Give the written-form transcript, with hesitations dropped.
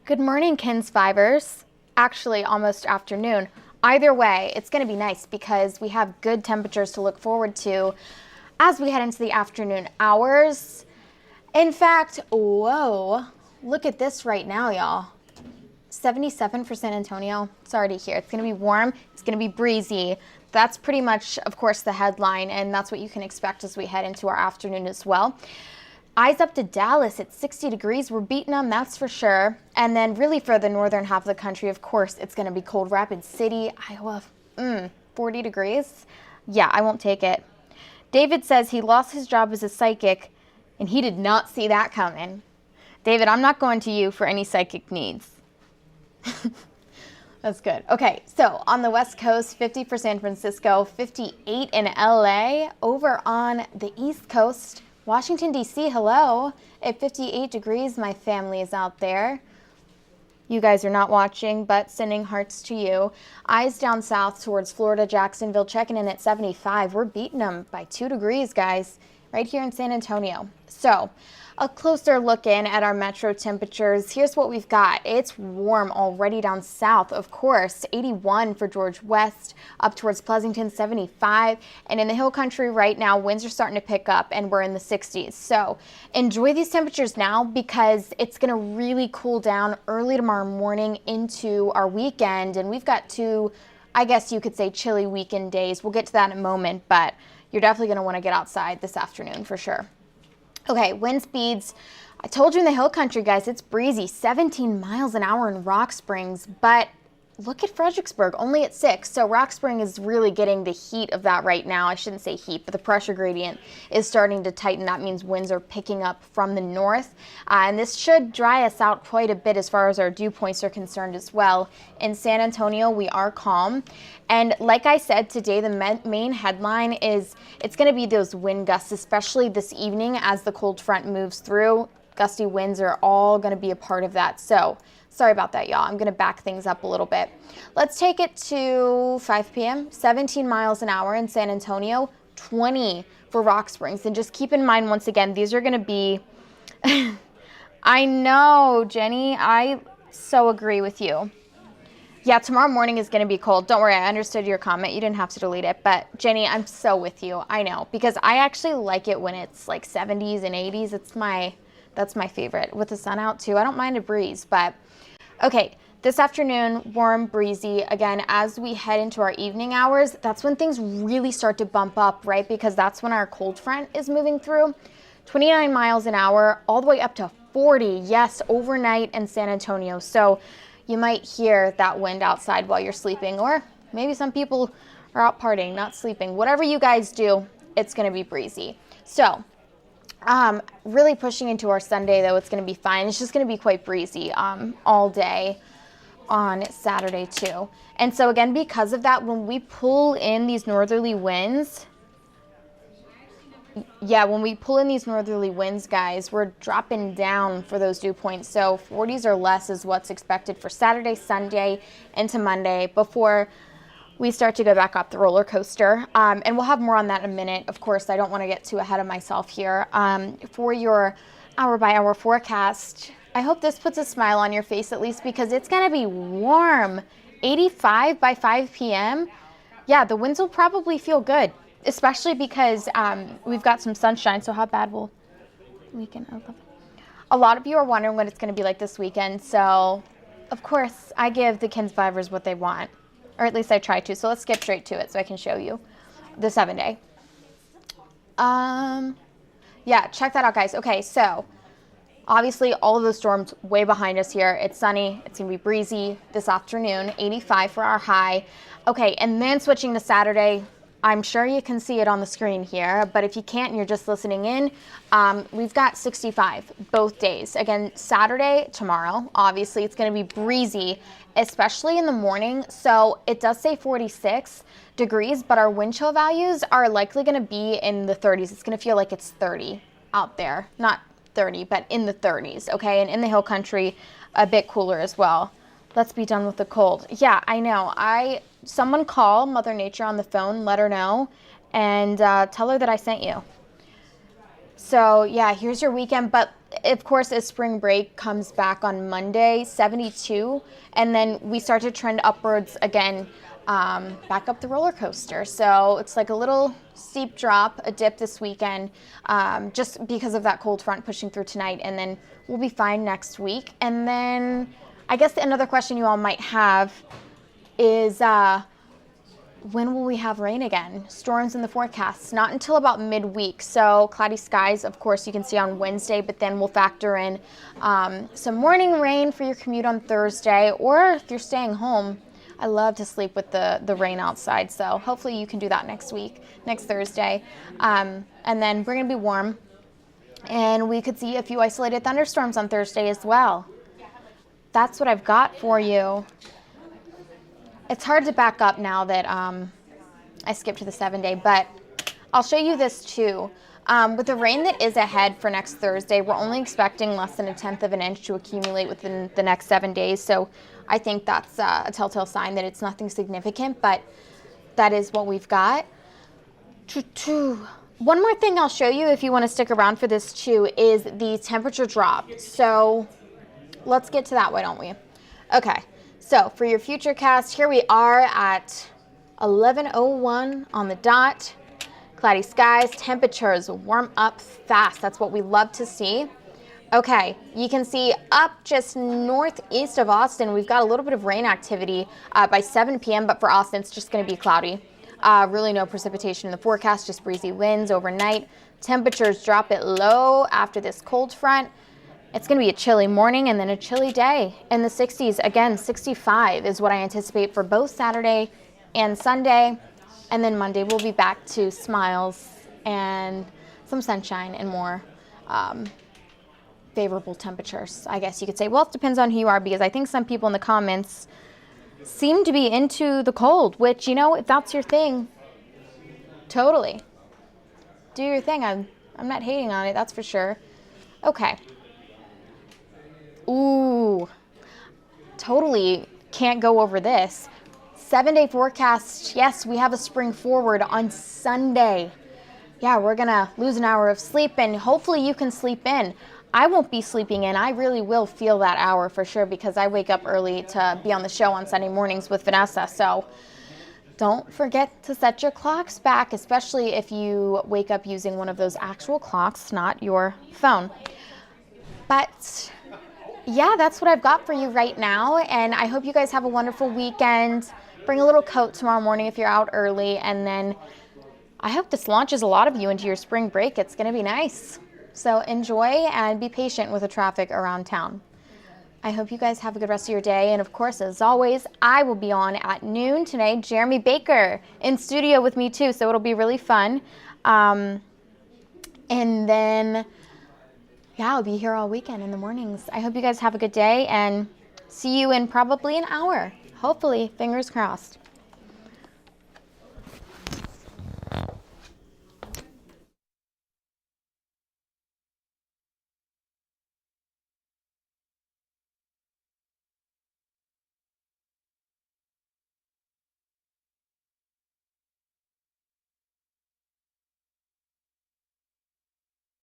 Good morning, Kins Fivers. Actually, almost afternoon. Either way, it's going to be nice because we have good temperatures to look forward to as we head into the afternoon hours. In fact, whoa, look at this right now, y'all. 77 for San Antonio. It's already here. It's going to be warm. It's going to be breezy. That's pretty much, of course, the headline, and that's what you can expect as we head into our afternoon as well. Eyes up to Dallas at 60 degrees. We're beating them, that's for sure. And then really for the northern half of the country, of course, it's going to be cold. Rapid City, Iowa, 40 degrees. Yeah, I won't take it. David says he lost his job as a psychic, and he did not see that coming. David, I'm not going to you for any psychic needs. That's good. Okay, so on the West Coast, 50 for San Francisco, 58 in LA. Over on the East Coast, Washington, D.C., hello. At 58 degrees, my family is out there. You guys are not watching, but sending hearts to you. Eyes down south towards Florida, Jacksonville, checking in at 75. We're beating them by 2 degrees, guys, right here in San Antonio. So a closer look in at our metro temperatures. Here's what we've got. It's warm already down south, of course. 81 for George West, up towards Pleasanton, 75. And in the hill country right now, winds are starting to pick up and we're in the 60s. So enjoy these temperatures now because it's going to really cool down early tomorrow morning into our weekend. And we've got 2, I guess you could say, chilly weekend days. We'll get to that in a moment, but you're definitely going to want to get outside this afternoon for sure. Okay, wind speeds. I told you in the hill country, guys, it's breezy, 17 miles an hour in Rock Springs, but look at Fredericksburg, only at 6. So Rock Spring is really getting the heat of that right now. I shouldn't say heat, but the pressure gradient is starting to tighten. That means winds are picking up from the north. And this should dry us out quite a bit as far as our dew points are concerned as well. In San Antonio, we are calm. And like I said today, the main headline is it's going to be those wind gusts, especially this evening as the cold front moves through. Gusty winds are all going to be a part of that. So sorry about that, y'all. I'm going to back things up a little bit. Let's take it to 5 p.m. 17 miles an hour in San Antonio, 20 for Rock Springs. And just keep in mind, once again, these are going to be... I know, Jenny. I so agree with you. Yeah, tomorrow morning is going to be cold. Don't worry, I understood your comment. You didn't have to delete it. But Jenny, I'm so with you. I know, because I actually like it when it's like 70s and 80s. That's my favorite. With the sun out too. I don't mind a breeze, but okay. This afternoon, warm, breezy. Again, as we head into our evening hours, that's when things really start to bump up, right? Because that's when our cold front is moving through. 29 miles an hour, all the way up to 40. Yes, overnight in San Antonio. So you might hear that wind outside while you're sleeping, or maybe some people are out partying, not sleeping. Whatever you guys do, it's going to be breezy. So really pushing into our Sunday, though, it's going to be fine. It's just going to be quite breezy all day on Saturday, too. And so, again, because of that, when we pull in these northerly winds, guys, we're dropping down for those dew points. So 40s or less is what's expected for Saturday, Sunday, into Monday before we start to go back up the roller coaster. And we'll have more on that in a minute. Of course, I don't want to get too ahead of myself here. For your hour-by-hour forecast, I hope this puts a smile on your face at least because it's going to be warm. 85 by 5 p.m. Yeah, the winds will probably feel good, especially because we've got some sunshine. So how bad will the weekend? A lot of you are wondering what it's going to be like this weekend. So, of course, I give the Kins Fivers what they want. Or at least I try to. So let's skip straight to it so I can show you the 7-day. Yeah, check that out, guys. Okay, so obviously all of those storms way behind us here. It's sunny. It's going to be breezy this afternoon. 85 for our high. Okay, and then switching to Saturday. I'm sure you can see it on the screen here, but if you can't and you're just listening in, we've got 65 both days. Again, Saturday, tomorrow, obviously it's going to be breezy, especially in the morning. So it does say 46 degrees, but our wind chill values are likely going to be in the 30s. It's going to feel like it's 30 out there. Not 30, but in the 30s, okay? And in the hill country, a bit cooler as well. Let's be done with the cold. Yeah, I know. Someone call Mother Nature on the phone, let her know, and tell her that I sent you. So yeah, here's your weekend. But of course, as spring break comes back on Monday, 72, and then we start to trend upwards again, back up the roller coaster. So it's like a little steep drop, a dip this weekend, just because of that cold front pushing through tonight, and then we'll be fine next week. And then I guess another question you all might have is, when will we have rain again? Storms in the forecast, not until about midweek. So cloudy skies, of course, you can see on Wednesday, but then we'll factor in some morning rain for your commute on Thursday, or if you're staying home. I love to sleep with the rain outside, so hopefully you can do that next Thursday. And then we're gonna be warm, and we could see a few isolated thunderstorms on Thursday as well. That's what I've got for you. It's hard to back up now that I skipped to the 7-day, but I'll show you this too. With the rain that is ahead for next Thursday, we're only expecting less than 1/10 of an inch to accumulate within the next 7 days. So I think that's a telltale sign that it's nothing significant, but that is what we've got. One more thing I'll show you if you want to stick around for this too is the temperature drop. So let's get to that, why don't we? Okay. So for your future cast, here we are at 11:01 on the dot. Cloudy skies, temperatures warm up fast. That's what we love to see. Okay, you can see up just northeast of Austin, we've got a little bit of rain activity by 7 p.m., but for Austin, it's just going to be cloudy. Really no precipitation in the forecast, just breezy winds overnight. Temperatures drop it low after this cold front. It's going to be a chilly morning and then a chilly day in the 60s. Again, 65 is what I anticipate for both Saturday and Sunday. And then Monday we'll be back to smiles and some sunshine and more favorable temperatures, I guess you could say. Well, it depends on who you are, because I think some people in the comments seem to be into the cold, which, you know, if that's your thing, totally. Do your thing. I'm not hating on it, that's for sure. Okay. Ooh, totally can't go over this. 7-day forecast. Yes, we have a spring forward on Sunday. Yeah, we're gonna lose an hour of sleep, and hopefully you can sleep in. I won't be sleeping in. I really will feel that hour for sure, because I wake up early to be on the show on Sunday mornings with Vanessa. So don't forget to set your clocks back, especially if you wake up using one of those actual clocks, not your phone. But yeah, that's what I've got for you right now, and I hope you guys have a wonderful weekend. Bring a little coat tomorrow morning if you're out early, and then I hope this launches a lot of you into your spring break. It's going to be nice. So enjoy and be patient with the traffic around town. I hope you guys have a good rest of your day, and of course, as always, I will be on at noon today. Jeremy Baker in studio with me too, so it'll be really fun. And then yeah, I'll be here all weekend in the mornings. I hope you guys have a good day, and see you in probably an hour. Hopefully, fingers crossed.